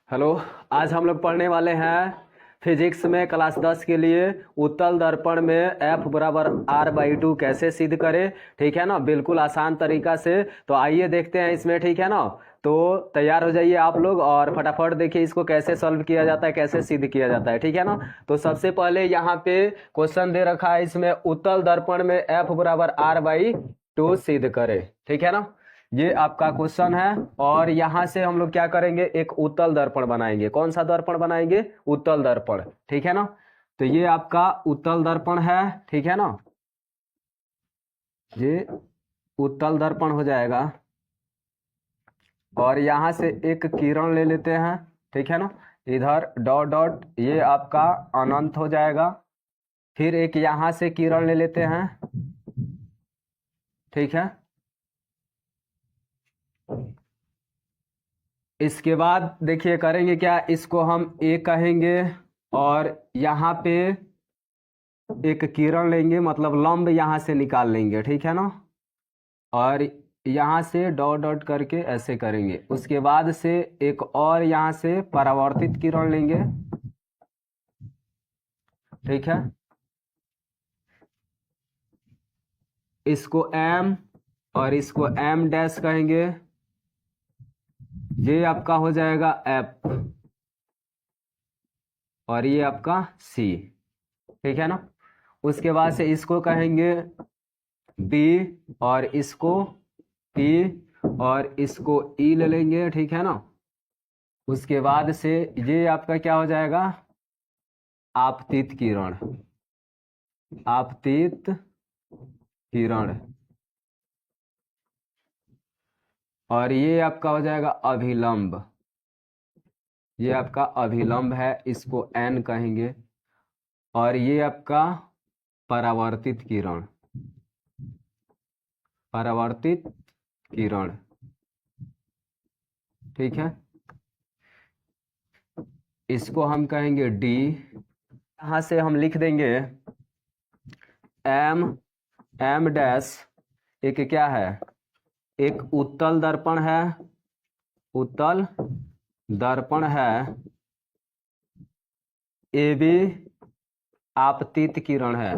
Hello. आज हम लोग पढ़ने वाले हैं फिजिक्स में क्लास 10 के लिए उत्तल दर्पण में F बराबर R/2 कैसे सिद्ध करें। ठीक है ना, बिल्कुल आसान तरीका से। तो आइए देखते हैं इसमें। ठीक है ना, तो तैयार हो जाइए आप लोग और फटाफट देखिए इसको कैसे सॉल्व किया जाता है, कैसे सिद्ध किया जाता है। ठीक है ना, तो सबसे पहले यहाँ पे क्वेश्चन दे रखा है, इसमें उत्तल दर्पण में F बराबर R/2 सिद्ध करें। ठीक है ना, ये आपका क्वेश्चन है। और यहां से हम लोग क्या करेंगे, एक उत्तल दर्पण बनाएंगे। कौन सा दर्पण बनाएंगे? उत्तल दर्पण। ठीक है ना, तो ये आपका उत्तल दर्पण है। ठीक है ना, ये उत्तल दर्पण हो जाएगा। और यहां से एक किरण ले लेते हैं। ठीक है ना, इधर डॉट डॉट, ये आपका अनंत हो जाएगा। फिर एक यहां से किरण ले लेते हैं। ठीक है, इसके बाद देखिए करेंगे क्या, इसको हम ए कहेंगे और यहाँ पे एक किरण लेंगे, मतलब लंब यहाँ से निकाल लेंगे। ठीक है ना, और यहाँ से डॉट डॉट करके ऐसे करेंगे। उसके बाद से एक और यहाँ से परावर्तित किरण लेंगे। ठीक है, इसको एम और इसको एम डैश कहेंगे। ये आपका हो जाएगा एफ और ये आपका सी। ठीक है ना, उसके बाद से इसको कहेंगे बी और इसको पी और इसको ई ले लेंगे। ठीक है ना, उसके बाद से ये आपका क्या हो जाएगा, आपतित किरण। आपतित किरण। और ये आपका हो जाएगा अभिलंब। ये आपका अभिलंब है, इसको एन कहेंगे। और ये आपका परावर्तित किरण। परावर्तित किरण। ठीक है, इसको हम कहेंगे डी। यहां से हम लिख देंगे एम एम डैश। एक क्या है, एक उत्तल दर्पण है। उत्तल दर्पण है। ए बी आपतित किरण है।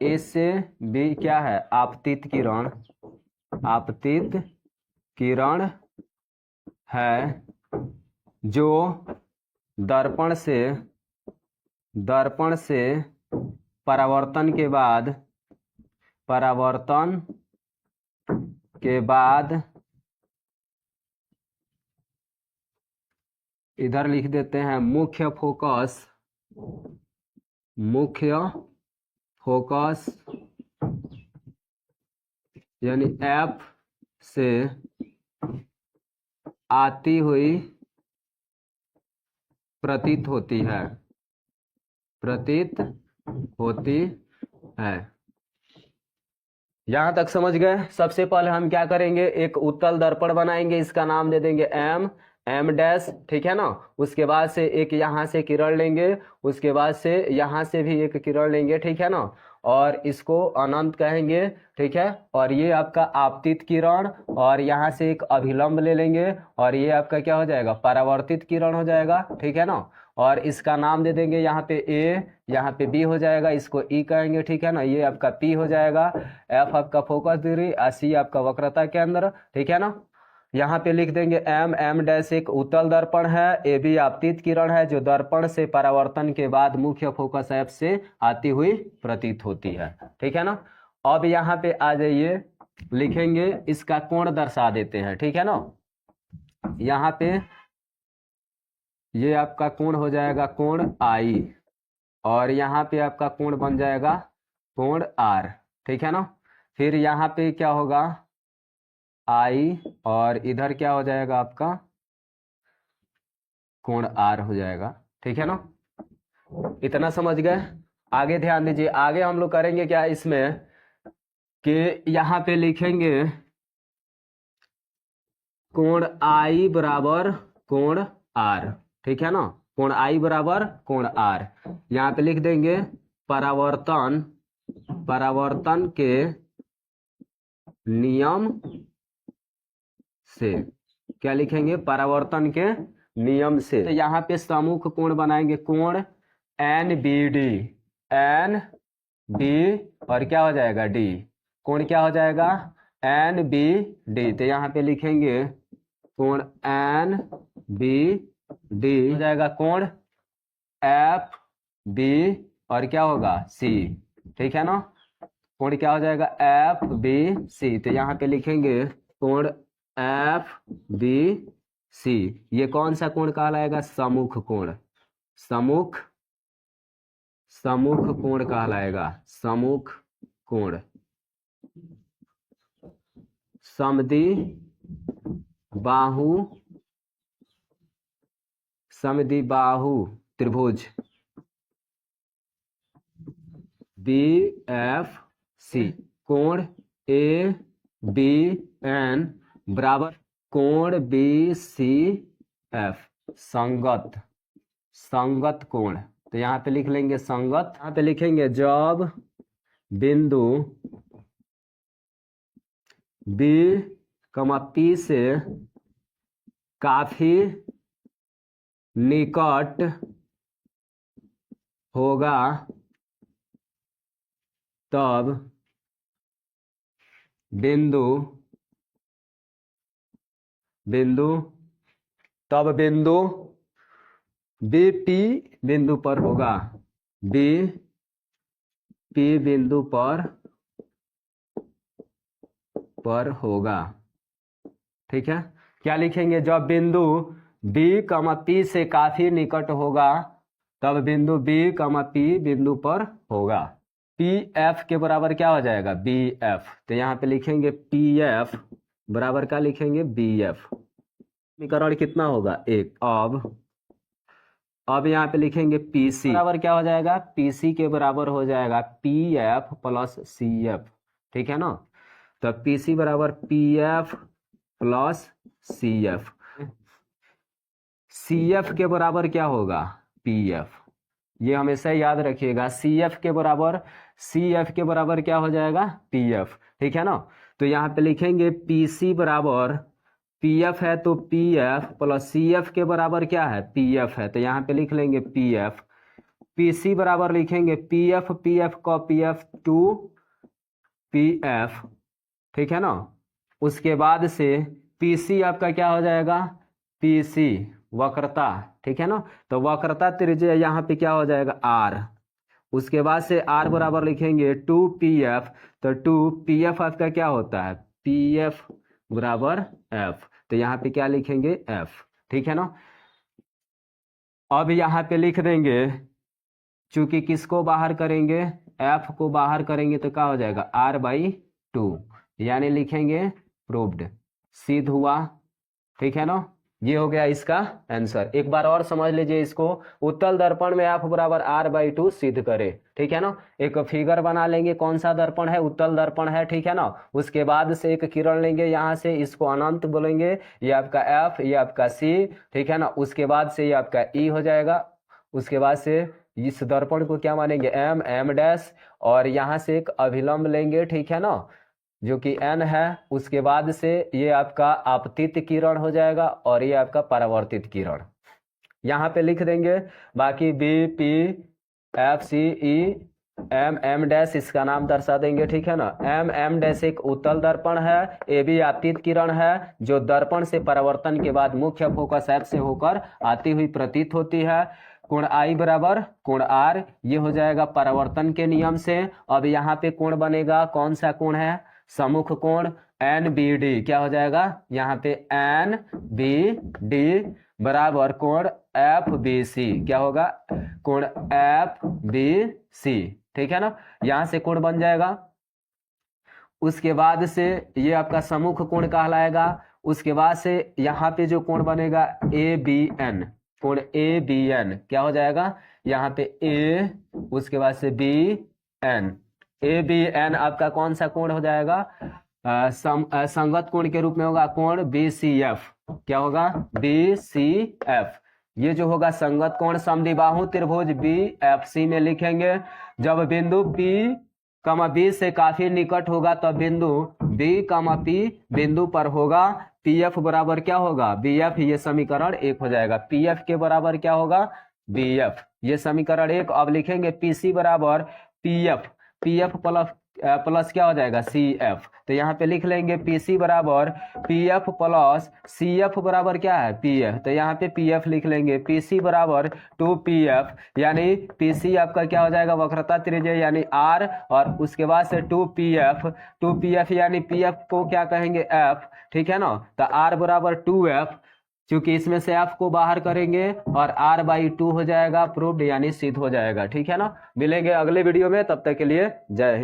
ए से बी क्या है, आपतित किरण। आपतित किरण है जो दर्पण से परावर्तन के बाद इधर लिख देते हैं मुख्य फोकस यानी एफ से आती हुई प्रतीत होती है। यहां तक समझ गए। सबसे पहले हम क्या करेंगे, एक उत्तल दर्पण बनाएंगे, इसका नाम दे देंगे एम डैश। ठीक है ना, उसके बाद से एक यहाँ से किरण लेंगे, उसके बाद से यहाँ से भी एक किरण लेंगे। ठीक है ना, और इसको अनंत कहेंगे। ठीक है, और ये आपका आपतित किरण, और यहाँ से एक अभिलंब ले लेंगे, और ये आपका क्या हो जाएगा, परावर्तित किरण हो जाएगा। ठीक है ना, और इसका नाम दे देंगे यहाँ पे ए, यहाँ पे बी हो जाएगा, इसको ई कहेंगे। ठीक है ना, ये आपका पी हो जाएगा। एफ आपका फोकस दूरी, सी आपका वक्रता केंद्र। ठीक है ना, यहाँ पे लिख देंगे एम डैश एक उत्तल दर्पण है। ए बी आपतित किरण है जो दर्पण से परावर्तन के बाद मुख्य फोकस एफ से आती हुई प्रतीत होती है। ठीक है ना, अब यहाँ पे आ जाइए, लिखेंगे इसका कोण दर्शा देते हैं। ठीक है ना, यहाँ पे ये आपका कोण हो जाएगा कोण आई, और यहाँ पे आपका कोण बन जाएगा कोण आर। ठीक है ना, फिर यहाँ पे क्या होगा आई, और इधर क्या हो जाएगा आपका कोण आर हो जाएगा। ठीक है ना, इतना समझ गए। आगे ध्यान दीजिए, आगे हम लोग करेंगे क्या इसमें कि यहाँ पे लिखेंगे कोण आई बराबर कोण आर। ठीक है ना, कोण आई बराबर कोण आर। यहाँ पे लिख देंगे परावर्तन के नियम से। क्या लिखेंगे, परावर्तन के नियम से। तो यहाँ पे सम्मुख कोण बनाएंगे, कोण N B D, N B और क्या हो जाएगा डी, कोण क्या हो जाएगा एन बी डी। तो यहाँ पे लिखेंगे कोण एन बी डी हो जाएगा कोण एफ बी और क्या होगा सी, ठीक है ना। कोण क्या हो जाएगा एफ बी सी। तो यहाँ पे लिखेंगे कोण एफ बी सी। ये कौन सा कोण कहलाएगा सम्मुख कोण, सम्मुख कोण कहलाएगा, सम्मुख कोण। समद्वि बाहु त्रिभुज बी एफ सी, कोण ए बी एन बराबर कोण बी सी एफ, संगत कोण। तो यहाँ पे लिख लेंगे संगत। यहाँ पे लिखेंगे जब बिंदु बी कमा पी से काफी निकट होगा तब बिंदु बी पी बिंदु पर होगा, बी पी बिंदु पर होगा, ठीक है। क्या लिखेंगे जब बिंदु बी कमा पी से काफी निकट होगा तब बिंदु बी कमा पी बिंदु पर होगा। पी एफ के बराबर क्या हो जाएगा बी एफ। तो यहाँ पे लिखेंगे पी एफ बराबर क्या लिखेंगे बी एफ। समीकरण कितना होगा 1। अब यहाँ पे लिखेंगे पीसी बराबर क्या हो जाएगा, पीसी के बराबर हो जाएगा P F plus C F, ठीक है ना। तो पीसी बराबर P F plus C F. C F के बराबर क्या होगा पी एफ, ये हमेशा याद रखिएगा। सी एफ के बराबर क्या हो जाएगा पी एफ, ठीक है ना। तो यहाँ पे लिखेंगे पीसी बराबर पी एफ है तो P F plus C F के बराबर क्या है पी एफ है। तो यहाँ पे लिख लेंगे पी एफ। पीसी बराबर लिखेंगे P F copy F two P F, ठीक है ना। उसके बाद से पीसी आपका क्या हो जाएगा पीसी वक्रता, ठीक है ना। तो वक्रता त्रिज्या यहाँ पे क्या हो जाएगा आर। उसके बाद से आर बराबर लिखेंगे 2pf। तो 2pf आपका क्या होता है pf बराबर f। तो यहाँ पे क्या लिखेंगे f, ठीक है ना। अब यहाँ पे लिख देंगे चूंकि किसको बाहर करेंगे f को बाहर करेंगे तो क्या हो जाएगा r/2, यानी लिखेंगे प्रूव्ड, सिद्ध हुआ, ठीक है ना। ये हो गया इसका आंसर। एक बार और समझ लीजिए इसको। उत्तल दर्पण में f बराबर r/2 सिद्ध करे, ठीक है ना। एक फिगर बना लेंगे, कौन सा दर्पण है उत्तल दर्पण है, ठीक है ना। उसके बाद से एक किरण लेंगे यहाँ से, इसको अनंत बोलेंगे, ये आपका f ये आपका c, ठीक है ना। उसके बाद से ये आपका e हो जाएगा। उसके बाद से इस दर्पण को क्या मानेंगे m डैश, और यहाँ से एक अभिलंब लेंगे, ठीक है ना, जो कि n है। उसके बाद से ये आपका आपतित किरण हो जाएगा और ये आपका परावर्तित किरण यहाँ पे लिख देंगे। बाकी B P F C E M dash इसका नाम दर्शा देंगे, ठीक है ना। एम डैश एक उत्तल दर्पण है, ए बी आपतित किरण है जो दर्पण से परावर्तन के बाद मुख्य फोकस एफ से होकर आती हुई प्रतीत होती है। कोण आई बराबर कोण आर, ये हो जाएगा परावर्तन के नियम से। अब यहाँ पे कोण बनेगा, कौन सा कोण है सम्मुख कोण एन बी डी, क्या हो जाएगा यहाँ पे एन बी डी बराबर कोण एफ बी सी, क्या होगा कोण एफ बी सी, ठीक है ना। यहां से कोण बन जाएगा। उसके बाद से ये आपका सम्मुख कोण कहलाएगा। उसके बाद से यहाँ पे जो कोण बनेगा ए बी एन, कोण ए बी एन क्या हो जाएगा यहाँ पे ए, उसके बाद से B N, A B N आपका कौन सा कोण हो जाएगा संगत कोण के रूप में होगा कोण बी सी एफ, क्या होगा बी सी एफ। ये जो होगा संगत कोण समद्विबाहु त्रिभुज बी एफ सी में लिखेंगे। जब बिंदु पी कमा बी से काफी निकट होगा तो बिंदु बी कमा पी बिंदु पर होगा। पी एफ बराबर क्या होगा, बी एफ, ये समीकरण 1 हो जाएगा। पी एफ के बराबर क्या होगा, बी एफ, ये समीकरण 1। अब लिखेंगे पी सी बराबर P F, P F plus क्या हो जाएगा, सी एफ। तो यहाँ पे लिख लेंगे पी सी बराबर P F plus C F बराबर क्या है, पी एफ। तो यहाँ पे पी एफ लिख लेंगे, पी सी बराबर 2 पी एफ, यानी पी सी आपका क्या हो जाएगा, वक्रता त्रिज्या यानी आर, और उसके बाद से 2 पी एफ, 2 पी एफ यानी पी एफ को क्या कहेंगे, एफ, ठीक है ना। तो आर बराबर 2 एफ, क्योंकि इसमें से एफ को बाहर करेंगे और आर बाई 2 हो जाएगा, प्रूव्ड यानी सिद्ध हो जाएगा, ठीक है ना। मिलेंगे अगले वीडियो में, तब तक के लिए जय हिंद।